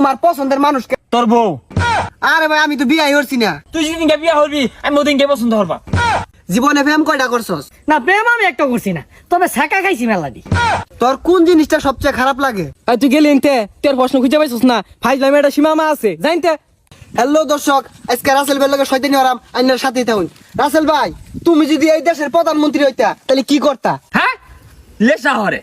তোমার পছন্দের মানুষকে। তোর বউ। আরে ভাই আমি তো বিয়াই করছি না। তুই যেদিনকে বিয়া হবি আমি ওদিনকে পছন্দ হবা। জীবনে প্রেম কয়টা করছস? না প্রেম আমি একটা করছি না, তবে ছাকা খাইছি মেলা দি। তোর কোন জিনিসটা সবচেয়ে খারাপ লাগে? তুই গেলি এনতে তোর প্রশ্ন খুঁজে পাইছিস না, ফাইজলামে একটা সীমা আছে জানতে। হ্যালো দর্শক, আজকে রাসেল ভাইয়ের লগে শয়তানি হরাম আইনার সাথেই থাকুন। রাসেল ভাই, তুমি যদি এই দেশের প্রধানমন্ত্রী হইতা তাহলে কি করতা? হ্যাঁ লেসা হরে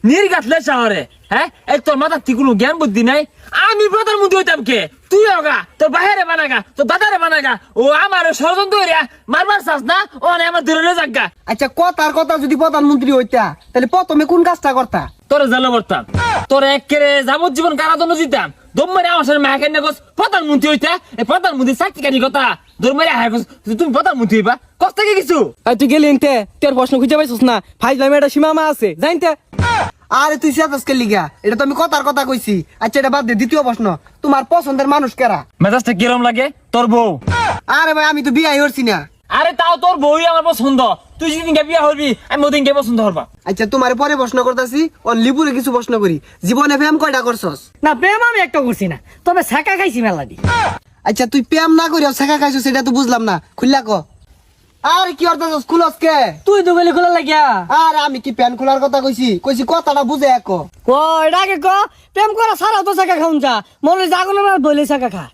নির্গাত লেসা হরে। হ্যাঁ এই তোর মাথার থেকে কোনো জ্ঞান বুদ্ধি নাই। আমি প্রধানমন্ত্রী হইতাম কে? তুই হোগা, তোর বাহিরে বানাগা, তোর দাদারে বানাগা। ও আমার ষড়যন্ত্র হইয়া মারবার চাস না, ও আমার দূরে যাগা। আচ্ছা কথার কথা যদি প্রধানমন্ত্রী হইতা তাহলে প্রথমে কোন কাজটা করতা? তোর জেলে পড়তাম, তোর একেবারে যাবজ্জীবন কারাদণ্ড দিতাম। দমমারে আমার সাথে মায়া কেন কস প্রধানমন্ত্রী হইতা? এই প্রধানমন্ত্রী চাকরি কানি কথা দমমারে হায় কস তুমি প্রধানমন্ত্রী হইবা, কস থেকে কিছু। তুই গেলি এনতে তোর প্রশ্ন খুঁজে পাইছিস না, ফাইজলামে একটা সীমা আছে জানতে। আরে তুই সেটাসকে লিগা, এটা তো আমি কথার কথা কইছি। আচ্ছা এটা বাদ দে, দ্বিতীয় প্রশ্ন, তোমার পছন্দের মানুষ কারা? মেজাজটা কিরম লাগে? তোর বউ। আরে ভাই আমি তো বিয়াই করছি না। আরে তাও তোর বউই আমার পছন্দ। তুই যেদিনকে বিয়া হবি আমি ওদিনকে পছন্দ হবা। আচ্ছা তোমার পরে প্রশ্ন করতেছি, ওর লিপুরে কিছু প্রশ্ন করি। জীবনে প্রেম কয়টা করছস? না প্রেম আমি একটা করছি না, তবে ছাকা খাইছি মেলা দি। আচ্ছা তুই প্রেম না করিও শেখা খাইছো সেটা তো বুঝলাম না, খুললা ক। আরে কি অর্থাৎ খুলস কে? তুই তো গেলি খোলা লাগিয়া। আরে আমি কি প্যান খোলার কথা কইছি? কইছি কথাটা বুঝে এক। এটা আগে ক, প্রেম করা সারা তো ছাকা খাউন যা, মনে জাগুন বলে ছাকা খা।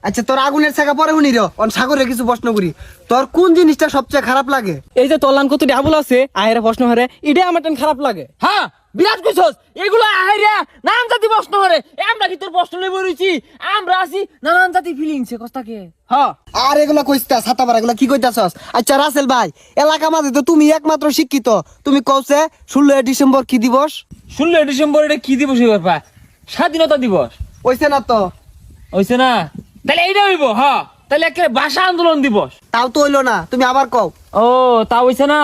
আচ্ছা তোর আগুনের ছাকা পরে শুনি রে, অন সাগরের কিছু প্রশ্ন করি। তোর কোন জিনিসটা সবচেয়ে খারাপ লাগে? এই যে তলান কত ডাবল আছে আয়ের প্রশ্ন হরে, এটা আমার টান খারাপ লাগে। হ্যাঁ বিরাট কইছস, এগুলো আহাইরা নানান জাতি প্রশ্ন করে। আমরা কি তোর প্রশ্ন লই বইছি? আমরা আছি নানান জাতি ফিলিংসে কস্তাকে। হ্যাঁ আর এগুলা কইতা ছাতাবার এগুলা কি কইতাছস? আচ্ছা রাসেল ভাই, এলাকা মাঝে তো তুমি একমাত্র শিক্ষিত, তুমি কওছে 16 ডিসেম্বর কি দিবস? 16 ডিসেম্বর এটা কি দিবস হইবা? স্বাধীনতা দিবস। হইছে না তো? হইছে না? তাহলে এইটা হইব। হ্যাঁ তাহলে একটা ভাষা আন্দোলন দিবস। তাও তো হইলো না, তুমি আবার কও। ও তা হইছে না,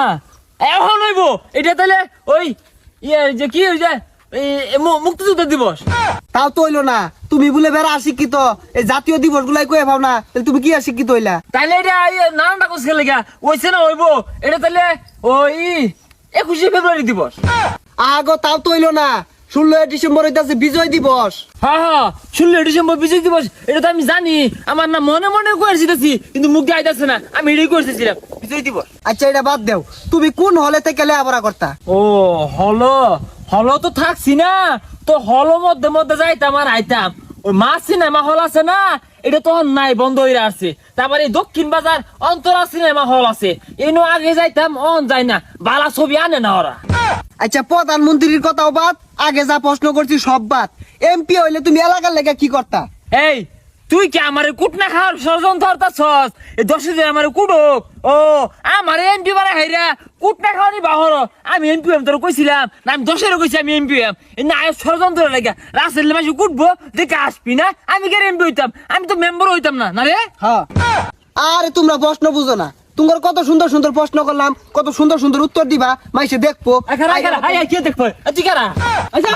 এখন হইব এটা। তাহলে ওই ইয়ে যে কি হই যায় মুক্তিযুদ্ধ দিবস। তাও তো হইলো না, তুমি বলে বেড়া শিক্ষিত, এই জাতীয় দিবস গুলাই কয়ে পাও না, তাহলে তুমি কি আর শিক্ষিত হইলা? তাহলে এটা নানানটা কোস খেলে গা হইছে না হইব এটা। তাহলে ওই 21শে ফেব্রুয়ারি দিবস। আগো তাও তো হইলো না, 16 ডিসেম্বর হইতাছে বিজয় দিবস। হ্যাঁ হ্যাঁ 16 ডিসেম্বর বিজয় দিবস, এটা তো আমি জানি। আমার না মনে মনে করেছিতেছি, কিন্তু মুখ দিয়ে আইতাছে না। আমি এটাই করেছিলাম বিজয় দিবস। আচ্ছা এটা বাদ দেও, তুমি কোন হলে থেকে লেখাপড়া করতা? ও হলো হলো তো থাকছি না তো, হলো মধ্যে মধ্যে যাইতাম আর আইতাম। ওই মা সিনেমা হল আছে না, এটা তো নাই, বন্ধ হয়ে আসছে। তারপরে দক্ষিণ বাজার অন্তরা সিনেমা হল আছে, এনো আগে যাইতাম, অন যাই না, বালা ছবি আনে না ওরা। আচ্ছা প্রধানমন্ত্রীর কথাও বাদ, আগে যা প্রশ্ন করছি সব বাদ। এমপি হইলে তুমি এলাকার লেগে কি করতা? এই তুই কি আমার কুট না খাওয়ার ষড়যন্ত্র করতাছস? এই 10 দিন আমার কুটক। ও আমার এমপি বানা হাইরা কুট না খাওয়ানি বাহর। আমি এমপি তোর কইছিলাম না, আমি 10-এরও কইছি আমি এমপি না। ষড়যন্ত্র লাগে রাসেল মাসে কুটবো দেখে আসবি না, আমি কে এমপি হইতাম? আমি তো মেম্বার হইতাম না। না রে হ্যাঁ, আরে তোমরা প্রশ্ন বুঝো না। তোমার কত সুন্দর সুন্দর প্রশ্ন করলাম, কত সুন্দর সুন্দর উত্তর দিবা, মাইসে দেখবো। কি দেখবো? তুই কারা? আচ্ছা